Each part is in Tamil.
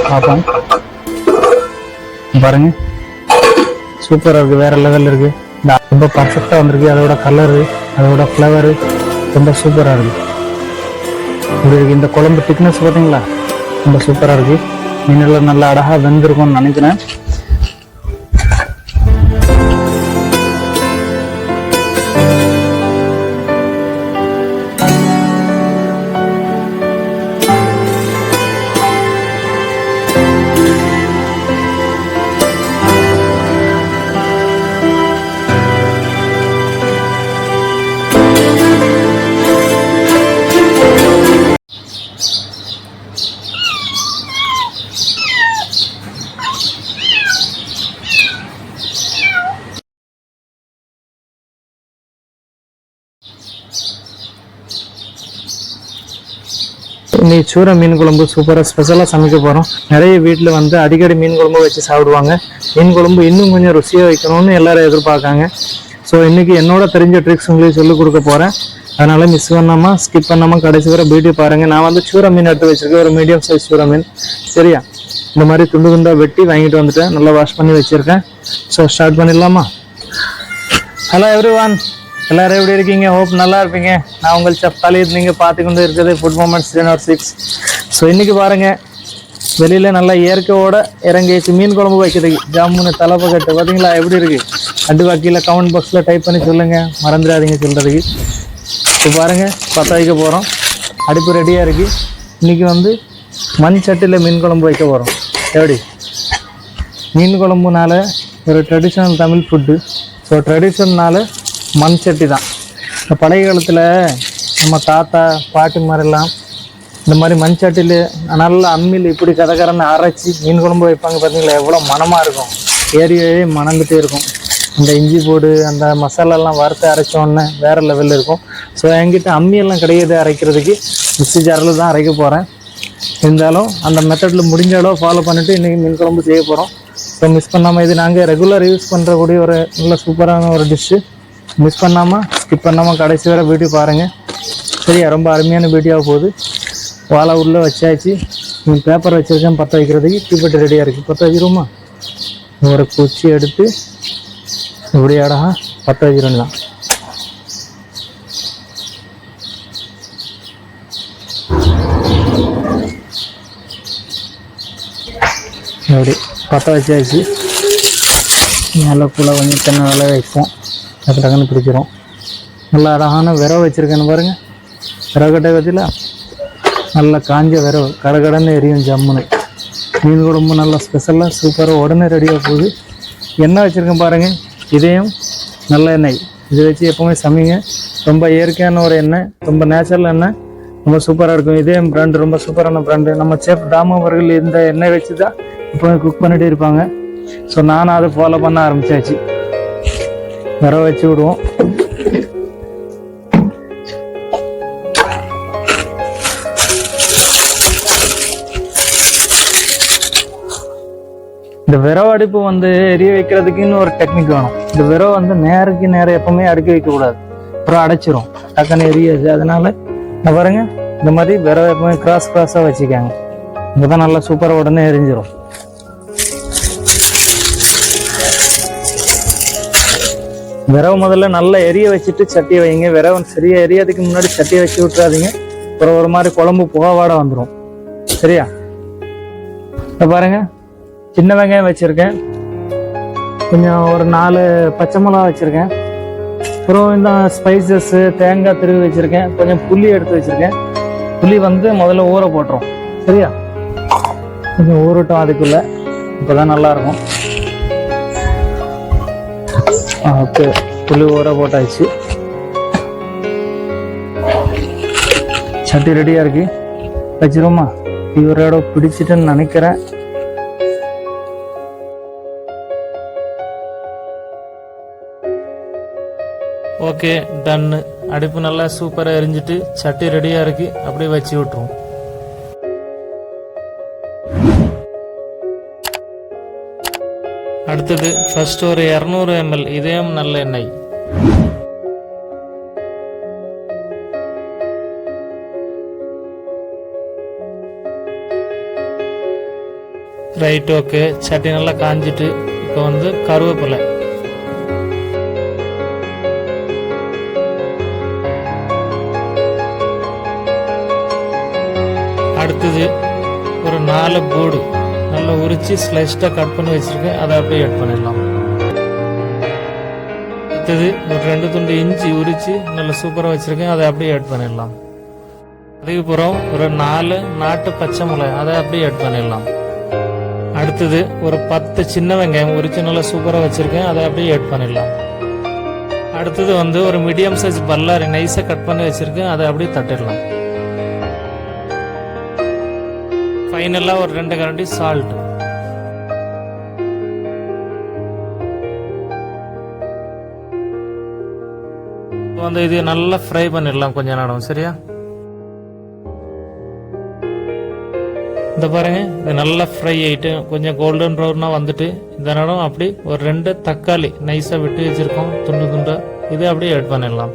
பார்ப்போம். பாருங்க, சூப்பராக இருக்குது, வேற லெவலில் இருக்குது. ரொம்ப பர்ஃபெக்டாக வந்திருக்கு. அதோட கலரு, அதோட ஃப்ளவரு ரொம்ப சூப்பராக இருக்குது. இப்படி இருக்குது. இந்த குழம்பு திக்னஸ் பார்த்தீங்களா, ரொம்ப சூப்பராக இருக்குது. மீனெல்லாம் நல்லா அழகாக வெந்திருக்கும்னு நினைக்கிறேன். இன்னைக்கு சூற மீன் குழம்பு சூப்பராக ஸ்பெஷலாக சமைக்க போகிறோம். நிறைய வீட்டில் வந்து அடிக்கடி மீன் குழம்பு வச்சு சாப்பிடுவாங்க. மீன் குழம்பு இன்னும் கொஞ்சம் ருசியாக வைக்கணும்னு எல்லாரும் எதிர்பார்க்காங்க. ஸோ இன்றைக்கி என்னோட தெரிஞ்ச ட்ரிக்ஸ் உங்களுக்கு சொல்லிக் கொடுக்க போகிறேன். அதனால் மிஸ் பண்ணாமல் ஸ்கிப் பண்ணாமல் கடைசி வரை வீடியோ பாருங்கள். நான் வந்து சூற மீன் எடுத்து வச்சுருக்கேன், ஒரு மீடியம் சைஸ் சூற மீன். சரியா, இந்த மாதிரி துண்டு துண்டாக வெட்டி வாங்கிட்டு வந்துட்டேன், நல்லா வாஷ் பண்ணி வச்சுருக்கேன். ஸோ ஸ்டார்ட் பண்ணிடலாமா? ஹலோ எவ்ரிவான், எல்லாரும் எப்படி இருக்கீங்க? ஹோப் நல்லா இருப்பீங்க. நான் உங்கள் செஃப் காலித், நீங்கள் பார்த்துக்கொண்டு இருக்குது ஃபுட் மூமெண்ட்ஸ் 6. ஸோ இன்றைக்கி பாருங்கள், வெளியில் நல்லா இயற்கையோடு இறங்கிச்சு மீன் குழம்பு வைக்கிறதுக்கு. ஜாமுன்னு தலைப்பை கட்டு பார்த்தீங்களா எப்படி இருக்குது? கண்டிப்பாக கீழே கமெண்ட் பாக்ஸில் டைப் பண்ணி சொல்லுங்கள், மறந்துடாதீங்க சொல்கிறதுக்கு. இப்போ பாருங்கள், பற்ற வைக்க போகிறோம். அடுப்பு ரெடியாக இருக்குது. இன்றைக்கி வந்து மண் சட்டியில் மீன் குழம்பு வைக்க போகிறோம். எப்படி? மீன் குழம்புனால ஒரு ட்ரெடிஷ்னல் தமிழ் ஃபுட்டு. ஸோ ட்ரெடிஷ்னல்னால மண் சட்டி தான். இந்த பழைய காலத்தில் நம்ம தாத்தா பாட்டி மாதிரிலாம் இந்த மாதிரி மண் சட்டியில் நல்லா அம்மியில் இப்படி கதகரன்னு அரைச்சி மீன் குழம்பு வைப்பாங்க. பார்த்தீங்களா, எவ்வளோ மனமாக இருக்கும். ஏரியாவே மணந்துகிட்டே இருக்கும். அந்த இஞ்சி போடு, அந்த மசாலாலாம் வறுத்து அரைச்சோன்னே வேறு லெவலில் இருக்கும். ஸோ என்கிட்ட அம்மியெல்லாம் கிடையாது அரைக்கிறதுக்கு, மிக்ஸி ஜாரில் தான் அரைக்க போகிறேன். இருந்தாலும் அந்த மெத்தடில் முடிஞ்ச அளவு ஃபாலோ பண்ணிவிட்டு இன்றைக்கி மீன் குழம்பு செய்ய போகிறோம். ஸோ மிஸ் பண்ணாமல், இது நாங்கள் ரெகுலர் யூஸ் பண்ணுறக்கூடிய ஒரு நல்ல சூப்பரான ஒரு டிஷ்ஷு. மிஸ் பண்ணாமல் ஸ்கிப் பண்ணாமல் கடைசி வரை வீடியோ பாருங்கள். சரியா, ரொம்ப அருமையான வீடியோவாக போகுது. வாழை உள்ளே வச்சாச்சு. பேப்பர் வச்சுருக்கேன் பற்ற வைக்கிறதுக்கு. தீப்பெட்டி ரெடியாக இருக்குது. பற்ற வச்சிருவோமா? ஒரு குச்சி எடுத்து இப்படி அழகா பற்ற வச்சிருந்தேன் தான். அப்படி பற்ற வச்சாச்சு. நல்லா கூட கொஞ்சம் தென்னை வேலை வைப்போம். டக்கு டக்குன்னு பிடிச்சிரும். நல்லா அழகான விரவு வச்சுருக்கேன்னு பாருங்கள். விறகட்டை பற்றில நல்லா காஞ்ச விரவு கடகடன்னு எரியும் ஜம்முன்னு. மீன் குழம்பு நல்லா ஸ்பெஷலாக சூப்பராக உடனே ரெடியாக போகுது. எண்ணெய் வச்சுருக்கேன் பாருங்கள். இதையும் நல்ல எண்ணெய், இதை வச்சு எப்போவுமே சமைங்க. ரொம்ப இயற்கையான ஒரு எண்ணெய், ரொம்ப நேச்சுரல் எண்ணெய், ரொம்ப சூப்பராக இருக்கும். இதே பிராண்டு ரொம்ப சூப்பரான பிராண்டு. நம்ம செஃப் தாமு அவர்கள் இந்த எண்ணெய் வச்சு தான் எப்போவுமே குக் பண்ணிகிட்டே இருப்பாங்க. ஸோ நானும் அதை ஃபாலோ பண்ண ஆரம்பித்தாச்சு. விர வச்சு விடுவோம். இந்த விரவ அடுப்பு வந்து எரிய வைக்கிறதுக்குன்னு ஒரு டெக்னிக் வேணும். இந்த விரவ வந்து நேருக்கு நேரம் எப்பவுமே அடுக்கி வைக்கக்கூடாது, அப்புறம் அடைச்சிரும், டக்குன்னு எரியாது. அதனால இந்த பாருங்க, இந்த மாதிரி விரவ எப்பவுமே கிராஸாக வச்சுக்காங்க. இப்போதான் நல்லா சூப்பராக உடனே எரிஞ்சிடும். விரவு முதல்ல நல்லா எரிய வச்சுட்டு சட்டியை வைங்க. விரவு சரியா எரியதுக்கு முன்னாடி சட்டியை வச்சு விட்டுறாதீங்க, அப்புறம் ஒரு மாதிரி குழம்பு புகவாட வந்துடும். சரியா, இப்போ பாருங்க, சின்ன வெங்காயம் வச்சிருக்கேன், கொஞ்சம் ஒரு 4 பச்சை மிளகா வச்சிருக்கேன், அப்புறம் இந்த ஸ்பைசஸ் தேங்காய் திருவி வச்சிருக்கேன், கொஞ்சம் புளி எடுத்து வச்சிருக்கேன். புளி வந்து முதல்ல ஊற போட்டுரும். சரியா, கொஞ்சம் ஊறட்டும் அதுக்குள்ள, இப்போதான் நல்லா இருக்கும். ஓகே, புளி ஊற போட்டாச்சு. சட்டி ரெடியாக இருக்கு, வச்சிருவோமா? இவரோட பிடிச்சிட்டுன்னு நினைக்கிறேன். ஓகே, டன்னு. அடுப்பு நல்லா சூப்பராக எரிஞ்சிட்டு சட்டி ரெடியாக இருக்கு. அப்படியே வச்சு விட்டுருவோம். அடுத்தது ஃபர்ஸ்ட் ஒரு 200 ml இதயம் நல்ல எண்ணெய். Right, okay. சட்டி நல்லா காஞ்சிட்டு இப்போ வந்து கருவேப்பிலை, அடுத்தது ஒரு 4 பூடு நல்லா உரிச்சு ஸ்லைஸ்டாக கட் பண்ணி வச்சிருக்கேன், அதை அப்படியே ஆட் பண்ணிடலாம். அடுத்தது ஒரு 2 துண்டு இஞ்சி உரிச்சு நல்லா சூப்பராக வச்சிருக்கேன், அதை அப்படியே ஆட் பண்ணிடலாம். அதுக்கப்புறம் ஒரு 4 நாட்டு பச்சை மிளகாய், அதை அப்படியே ஆட் பண்ணிடலாம். அடுத்தது ஒரு 10 சின்ன வெங்காயம் உரிச்சு நல்லா சூப்பராக வச்சிருக்கேன், அதை அப்படியே ஆட் பண்ணிடலாம். அடுத்தது வந்து ஒரு மீடியம் சைஸ் பல்லாரி நைஸாக கட் பண்ணி வச்சிருக்கேன், அதை அப்படியே தட்டிடலாம். ஃபைனலாக ஒரு 2 கரண்டி சால்ட். வந்து இது நல்லா ஃப்ரை பண்ணிடலாம் கொஞ்ச நேரம். சரியா? இந்த பாருங்க, இது நல்லா ஃப்ரை ஆகிட்டு கொஞ்சம் கோல்டன் ப்ரௌனாக வந்துட்டு இந்த நேரம் அப்படி ஒரு 2 தக்காளி நைஸாக விட்டு வச்சுருக்கோம் துண்டு துண்டா, இது அப்படியே ஆட் பண்ணிடலாம்.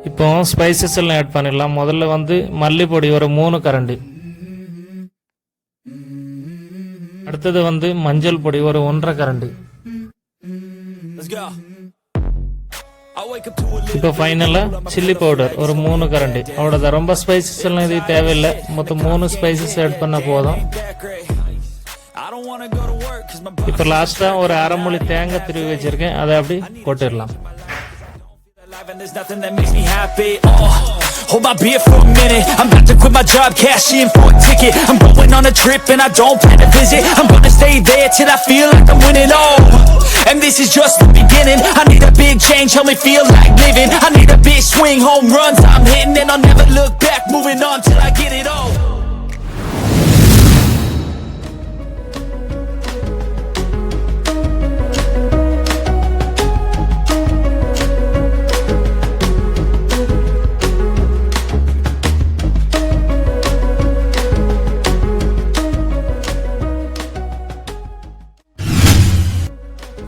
இப்போ ஸ்பைசஸ் எல்லாம் ஆட் பண்ணிடலாம். முதல்ல வந்து மல்லிப்பொடி ஒரு 3 கரண்டி, அடுத்தது வந்து மஞ்சள் பொடி ஒரு 1.5 கரண்டி. இப்போ ஃபைனலா சில்லி பவுடர் ஒரு 3 கரண்டி. அவ்வளோதான், ரொம்ப ஸ்பைசஸ் எல்லாம் இது தேவையில்லை. மொத்தம் 3 ஸ்பைசஸ் ஆட் பண்ண போதும். இப்போ லாஸ்டா ஒரு அரை முழி தேங்காய் திருவி வச்சிருக்கேன், அதை அப்படி கொட்டிடலாம். And there's nothing that makes me happy. Hold my beer for a minute. I'm about to quit my job, cash in for a ticket. I'm going on a trip and I don't plan to visit. I'm gonna stay there till I feel like I'm winning. And this is just the beginning. I need a big change, help me feel like living. I need a big swing, home runs I'm hitting, and I'll never look back, moving on till I get it all.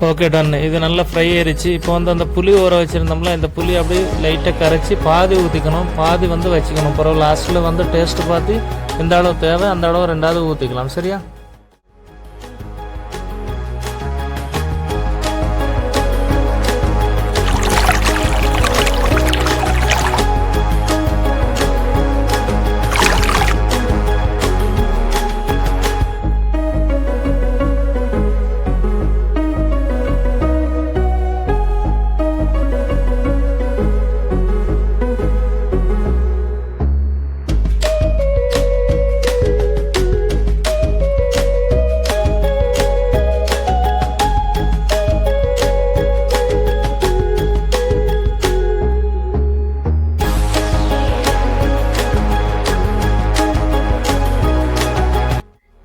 Okay, done. இது நல்லா ஃப்ரை ஆயிடுச்சு. இப்போ வந்து அந்த புளி ஊற வச்சுருந்தோம்ல, இந்த புளி அப்படியே லைட்டாக கரைச்சி பாதி ஊற்றிக்கணும், பாதி வந்து வச்சுக்கணும். பிறகு லாஸ்ட்டில் வந்து டேஸ்ட் பார்த்து எந்த அளவு தேவை அந்த அளவு 2வது ஊற்றிக்கலாம். சரியா?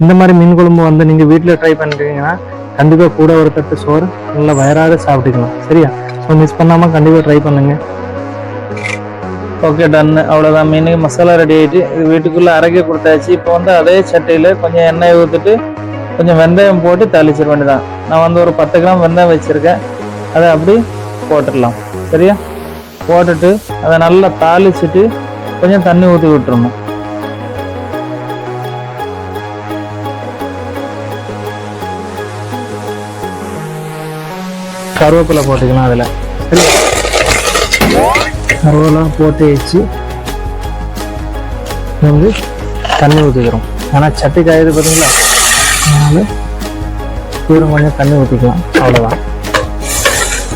இந்த மாதிரி மீன் குழம்பு வந்து நீங்கள் வீட்டில் ட்ரை பண்ணுறீங்கன்னா கண்டிப்பாக கூட ஒரு தட்டு சோறு நல்லா வயராக சாப்பிட்டுக்கலாம். சரியா? ஸோ மிஸ் பண்ணாமல் கண்டிப்பாக ட்ரை பண்ணுங்க. Okay, done. அவ்வளோதான், மீனுக்கு மசாலா ரெடி ஆகிட்டு இது வீட்டுக்குள்ளே அரைக்க கொடுத்தாச்சு. இப்போ வந்து அதே சட்டையில் கொஞ்சம் எண்ணெய் ஊற்றிட்டு கொஞ்சம் வெந்தயம் போட்டு தாளிச்சிட வேண்டியதான். நான் வந்து ஒரு 10 கிராம் வெந்தயம் வச்சுருக்கேன், அதை அப்படி போட்டுடலாம். சரியா? போட்டுட்டு அதை நல்லா தாளிச்சிட்டு கொஞ்சம் தண்ணி ஊற்றி விட்டுறணும். கருவேப்பிலை போட்டுக்கலாம் அதில். சரி, கருவேப்பிலை போட்டு வச்சு வந்து தண்ணி ஊற்றிக்கிறோம். ஆனால் சட்டி காயுது பார்த்தீங்களா, அதனால் கொஞ்சம் தண்ணி ஊற்றிக்கலாம். அவ்வளோதான்.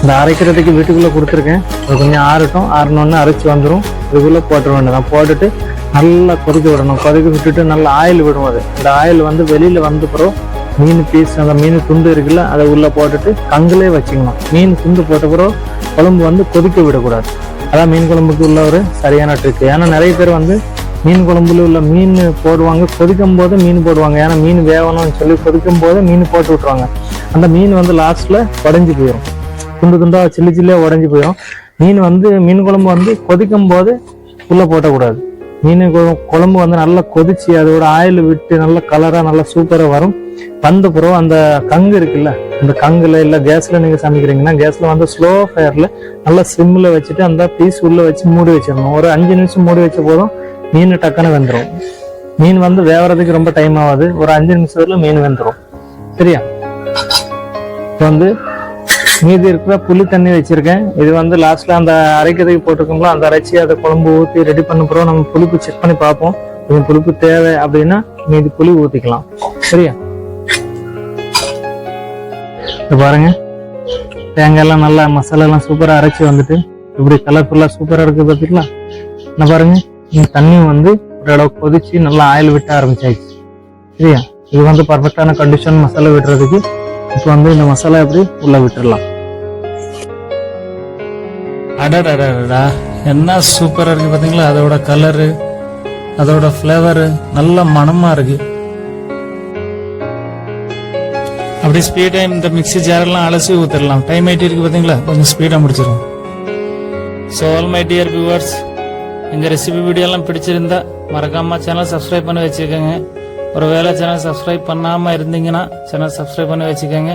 இந்த அரைக்கிறதுக்கு வீட்டுக்குள்ளே கொடுத்துருக்கேன், அது கொஞ்சம் ஆறட்டும். ஆறணுன்னு அரைச்சி வந்துடும். இதுக்குள்ளே போட்டுற வேண்டியதான். போட்டுட்டு நல்லா கொதிக்க விடணும். கொதிக்க விட்டுட்டு நல்லா ஆயில் விடும். அது இந்த ஆயில் வந்து வெளியில் வந்து பிறகு மீன் பீஸ், அந்த மீன் துண்டு இருக்குல்ல, அதை உள்ளே போட்டுட்டு கங்குலே வச்சுக்கணும். மீன் துண்டு போட்ட பிறகு குழம்பு வந்து கொதிக்க விடக்கூடாது. அதான் மீன் குழம்புக்கு உள்ள ஒரு சரியான ட்ரிக். ஏன்னா நிறைய பேர் வந்து மீன் குழம்புல உள்ள மீன் போடுவாங்க, கொதிக்கும் போது மீன் போடுவாங்க. ஏன்னா மீன் வேகணும்னு சொல்லி கொதிக்கும் போது மீன் போட்டு விட்டுருவாங்க. அந்த மீன் வந்து லாஸ்ட்டில் உடஞ்சி போயிடும், துண்டு துண்டாக சில்லி சில்லியாக உடஞ்சி போயிடும். மீன் குழம்பு வந்து கொதிக்கும் போது உள்ளே போட்டக்கூடாது. மீன் குழம்பு வந்து நல்லா கொதிச்சு அதோட ஆயில் விட்டு நல்ல கலராக நல்லா சூப்பராக வரும். வந்த பிறகு அந்த கங்கு இருக்குல்ல, அந்த கங்குல இல்லை கேஸ்ல நீங்க சமைக்கிறீங்கன்னா கேஸ்ல வந்து ஸ்லோ ஃபயர்ல நல்லா சிம்ல வச்சுட்டு அந்த பீஸ் உள்ள வச்சு மூடி வச்சிடணும். ஒரு 5 நிமிஷம் மூடி வச்ச போதும் மீன் டக்குன்னு வெந்துடும். மீன் வந்து வேவறதுக்கு ரொம்ப டைம் ஆகாது, ஒரு 5 நிமிஷத்துல மீன் வெந்துடும். சரியா? இப்போ வந்து மீதி இருக்கிற புளி தண்ணி வச்சிருக்கேன். இது வந்து லாஸ்ட்ல அந்த அரைக்கிறதுக்கு போட்டிருக்கோம்ல, அந்த அரைச்சி அதை குழம்பு ஊற்றி ரெடி பண்ண பிறகு நம்ம புளிப்பு செக் பண்ணி பார்ப்போம். கொஞ்சம் புளிப்பு தேவை அப்படின்னா மீதி புளி ஊற்றிக்கலாம். சரியா? இப்போ பாருங்க, தேங்காய் எல்லாம் நல்லா மசாலா எல்லாம் சூப்பரா அரைச்சி வந்துட்டு இப்படி கலர்ஃபுல்லா சூப்பரா இருக்கு பார்த்தீங்களா? என்ன பாருங்க, இந்த தண்ணி வந்து ஓரளவு கொதிச்சு நல்லா ஆயில் விட்ட ஆரம்பிச்சாச்சு. சரியா? இது வந்து பர்ஃபெக்டான கண்டிஷன் மசாலா விடுறதுக்கு. இப்போ வந்து இந்த மசாலா எப்படி உள்ள விட்டுடலாம். அடடா, என்ன சூப்பரா இருக்கு பாத்தீங்களா? அதோட கலரு, அதோட ஃப்ளேவரு நல்ல மணமா இருக்கு. அப்படி ஸ்பீடா இந்த மிக்ஸி ஜாரெல்லாம் அலசி ஊத்திடலாம். டைம் ஆயிட்டு இருக்கு பாத்தீங்களா? கொஞ்சம் ஸ்பீடா முடிச்சிடும். So all my dear viewers, எங்க ரெசிபி வீடியோ எல்லாம் பிடிச்சிருந்தா மறக்காம சேனல் சப்ஸ்கிரைப் பண்ணி வச்சுக்கோங்க. ஒரு வேளை சேனல் சப்ஸ்கிரைப் பண்ணாம இருந்தீங்கன்னா சேனல் சப்ஸ்கிரைப் பண்ணி வச்சுக்கோங்க.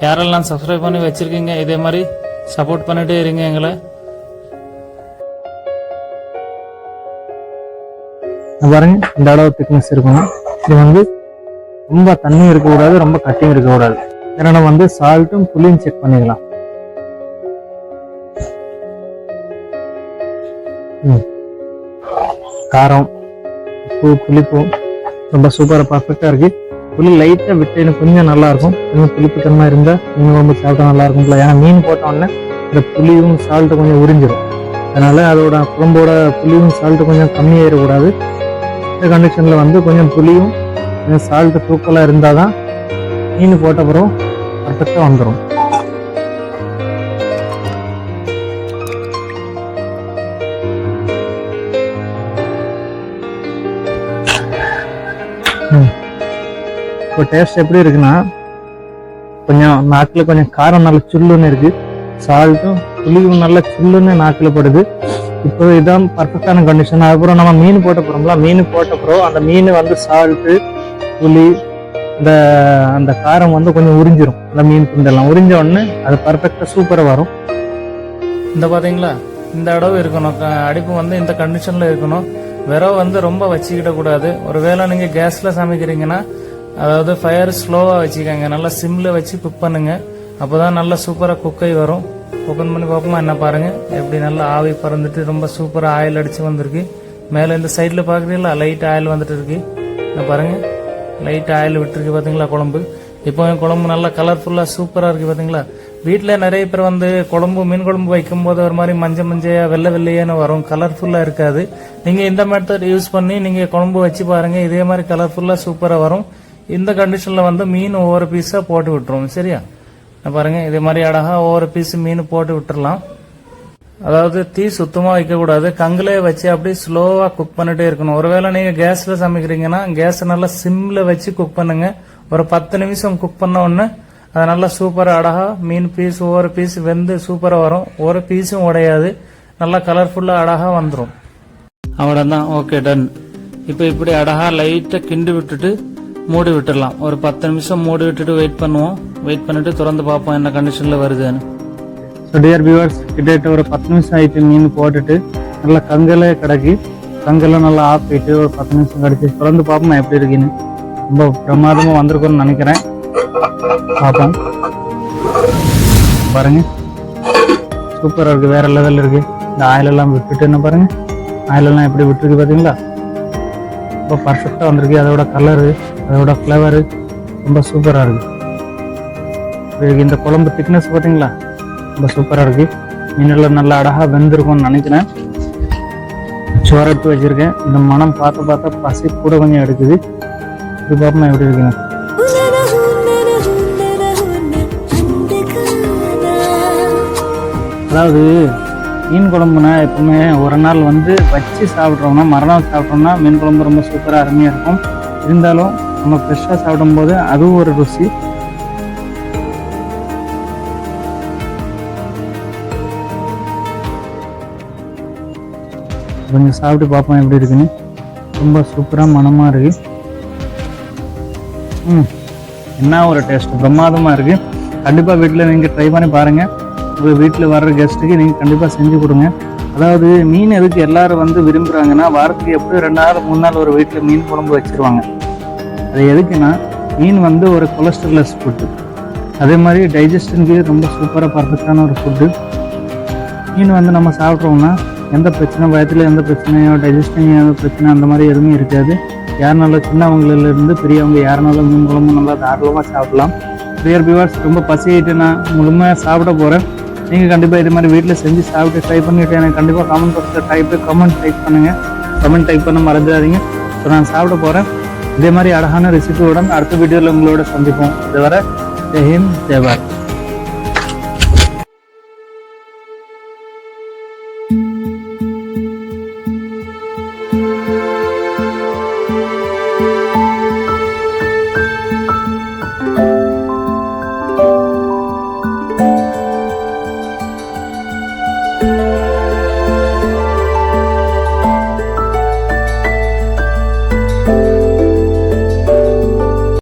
யாரெல்லாம் சப்ஸ்கிரைப் பண்ணி வச்சிருக்கீங்க இதே மாதிரி சப்போர்ட் பண்ணிட்டே இருங்க எங்களை. பாருங்க, இந்த அளவு திக்னஸ் இருக்கணும். இது வந்து ரொம்ப தண்ணி இருக்கக்கூடாது, ரொம்ப கட்டியும் இருக்கக்கூடாது. ஏன்னா வந்து சால்ட்டும் புளியும் செக் பண்ணிக்கலாம். காரம், உப்பு, புளிப்பும் ரொம்ப சூப்பரா பர்ஃபெக்டா இருக்கு. புளி லைட்டா விட்டு கொஞ்சம் நல்லா இருக்கும். கொஞ்சம் புளிப்பு தன்மை இருந்தா மீன் குழம்பு சாப்பிட்டா நல்லா இருக்கும்ல. ஏன்னா மீன் போட்டோன்னே இந்த புளியும் சால்ட்டு கொஞ்சம் உறிஞ்சிடும். அதனால அதோட குழம்போட புளியும் சால்ட்டு கொஞ்சம் கம்மியாயிடக்கூடாது. இந்த கண்டிஷன்ல வந்து கொஞ்சம் புளியும் கொஞ்சம் சால்ட்டு தூக்கலாக இருந்தால் தான் மீன் போட்ட பிறகு பர்ஃபெக்டாக வந்துடும். இப்போ டேஸ்ட் எப்படி இருக்குன்னா, கொஞ்சம் நாக்கில் கொஞ்சம் காரம் நல்ல சுல்லுன்னு இருக்கு, சால்ட்டும் புளியும் நல்ல சுல்லுன்னு நாக்கில் படுது. இப்போ இதான் பர்ஃபெக்டான கண்டிஷன். அதுக்கப்புறம் நம்ம மீன் போட்ட போகிறோம்ல, மீன் போட்ட பிறகு அந்த மீன் வந்து சால்ட்டு புளி அந்த காரம் வந்து கொஞ்சம் உறிஞ்சிரும். அந்த மீன் துண்டெல்லாம் உறிஞ்ச உடனே அது பர்ஃபெக்டா சூப்பரா வரும். இந்த பாத்தீங்களா, இந்த அளவு இருக்கணும். அடிப்பு வந்து இந்த கண்டிஷன்ல இருக்கணும். விரவ வந்து ரொம்ப வச்சுக்கிட கூடாது. ஒருவேளை நீங்க கேஸ்ல சமைக்கிறீங்கன்னா அதாவது ஃபயர் ஸ்லோவா வச்சுக்கோங்க. நல்லா சிம்ல வச்சு குக் பண்ணுங்க. அப்போதான் நல்லா சூப்பரா குக்கை வரும். ஓப்பன் பண்ணி பார்ப்போமா? என்ன பாருங்க, எப்படி நல்லா ஆவி பறந்துட்டு ரொம்ப சூப்பரா ஆயில் அடிச்சு வந்திருக்கு. மேல இந்த சைட்ல பாக்குறீங்களா, லைட் ஆயில் வந்துட்டு இருக்கு. என்ன பாருங்க, லைட் ஆயில் விட்டுருக்கு பாத்தீங்களா குழம்பு. இப்போ குழம்பு நல்லா கலர்ஃபுல்லா சூப்பரா இருக்கு பாத்தீங்களா. வீட்டுல நிறைய பேர் வந்து குழம்பு மீன் குழம்பு வைக்கும் போது ஒரு மாதிரி மஞ்சையா வெள்ளை வெள்ளையான்னு வரும், கலர்ஃபுல்லா இருக்காது. நீங்க இந்த மெத்தட் யூஸ் பண்ணி நீங்க குழம்பு வச்சு பாருங்க, இதே மாதிரி கலர்ஃபுல்லா சூப்பரா வரும். இந்த கண்டிஷன்ல வந்து மீன் ஒவ்வொரு பீஸா போட்டு விட்டுரும். சரியா? பாருங்க, இதே மாதிரி அழகா ஒவ்வொரு பீஸ் மீன் போட்டு விட்டுறலாம். அதாவது தீ சுத்தமா வைக்க கூடாது, கங்குலே வச்சு அப்படியே ஸ்லோவா குக் பண்ணிட்டே இருக்கணும். ஒருவேளை நீங்க கேஸ்ல சமைக்கிறீங்கன்னா கேஸ் நல்லா சிம்ல வச்சு குக் பண்ணுங்க. ஒரு 10 நிமிஷம் குக் பண்ண உடனே அது நல்லா சூப்பரா அழகா மீன் பீஸ் ஒவ்வொரு பீஸ் வெந்து சூப்பரா வரும். ஒரு பீஸும் உடையாது, நல்லா கலர்ஃபுல்லா அழகா வந்துடும். அவ்வளவுதான், ஓகே, டன். இப்போ இப்படி அழகா லைட்டா கிண்டி விட்டுட்டு மூடி விட்டுடலாம். ஒரு 10 நிமிஷம் மூடி விட்டுட்டு வெயிட் பண்ணுவோம். வெயிட் பண்ணிட்டு திறந்து பார்ப்போம் என்ன கண்டிஷன்ல வருதுன்னு. ஸோ டியர் வியூவர்ஸ், கிட்டத்தட்ட ஒரு 10 நிமிஷம் ஆயிட்டு மீன் போட்டுட்டு நல்லா கங்கலே கிடக்கி, கங்கெல்லாம் நல்லா ஆஃப் போயிட்டு ஒரு 10 நிமிஷம் கழிச்சு திறந்து பார்ப்போம் எப்படி இருக்குன்னு. ரொம்ப பிரமாதமாக வந்திருக்கும்னு நினைக்கிறேன். பார்ப்போம். பாருங்க, சூப்பராக இருக்கு, வேற லெவலில் இருக்கு. இந்த ஆயிலெல்லாம் விட்டுட்டு என்ன பாருங்க, ஆயிலெல்லாம் எப்படி விட்டுருக்கு பார்த்தீங்களா? ரொம்ப பர்ஃபெக்டாக வந்திருக்கு. அதோட கலரு, அதோட ஃப்ளேவரு ரொம்ப சூப்பராக இருக்கு. இந்த குழம்பு திக்னஸ் பார்த்தீங்களா, ரொம்ப சூப்பராக இருக்கு. மீனெல்லாம் நல்லா அழகாக வெந்திருக்கும்னு நினைக்கிறேன். சோறு எடுத்து வச்சிருக்கேன். இந்த மனம் பார்த்து பசி கூட கொஞ்சம் எடுக்குது. இது பார்ப்போம் எப்படி இருக்குங்க. அதாவது மீன் குழம்புனா எப்பவுமே ஒரு நாள் வந்து வச்சு சாப்பிட்றோம்னா மறுநாள் சாப்பிட்றோம்னா மீன் குழம்பு ரொம்ப சூப்பராக அருமையாக இருக்கும். இருந்தாலும் நம்ம ஃப்ரெஷ்ஷாக சாப்பிடும்போது அதுவும் ஒரு ருசி. கொஞ்சம் சாப்பிட்டு பார்ப்போம் எப்படி இருக்குன்னு. ரொம்ப சூப்பராக மனமாக இருக்கு. என்ன ஒரு டேஸ்ட் பிரமாதமாக இருக்குது. கண்டிப்பாக வீட்டில் நீங்கள் ட்ரை பண்ணி பாருங்கள். உங்கள் வீட்டில் வர்ற கெஸ்ட்டுக்கு நீங்கள் கண்டிப்பாக செஞ்சு கொடுங்க. அதாவது மீன் எதுக்கு எல்லாரும் வந்து விரும்புகிறாங்கன்னா, வாரத்துக்கு எப்படி 2 நாள் 3 நாள் ஒரு வீட்டில் மீன் குழம்பு வச்சுருவாங்க. அது எதுக்குன்னா, மீன் வந்து ஒரு கொலஸ்ட்ரலஸ் ஃபுட்டு, அதே மாதிரி டைஜஷனுக்கு ரொம்ப சூப்பராக பர்ஃபெக்டான ஒரு ஃபுட்டு. மீன் வந்து நம்ம சாப்பிட்றோம்னா எந்த பிரச்சனை, வயத்தில் எந்த பிரச்சனையோ, டைஜஸ்டிங் எந்த பிரச்சனை அந்த மாதிரி எதுவுமே இருக்காது. யாருனாலும் சின்னவங்களிலிருந்து பெரியவங்க யாருனாலும் மீன் குழம்பு நல்லா தாராளமாக சாப்பிடலாம். டியர் வியூவர்ஸ், ரொம்ப பசியாயிட்டு நான் முழுமையாக சாப்பிட போகிறேன். நீங்கள் கண்டிப்பாக இது மாதிரி வீட்டில் செஞ்சு சாப்பிட்டு ட்ரை பண்ணிவிட்டு எனக்கு கண்டிப்பாக கமெண்ட் பாக்ஸில் கமெண்ட் டைப் பண்ணுங்கள். கமெண்ட் டைப் பண்ண மறந்துடாதீங்க. ஸோ நான் சாப்பிட போகிறேன். இதே மாதிரி அழகான ரெசிபியுடன் அடுத்த வீடியோவில் உங்களோட சந்திப்போம். இதுவரை ஜெய் ஹிந்த், ஜெய் பாரத். you.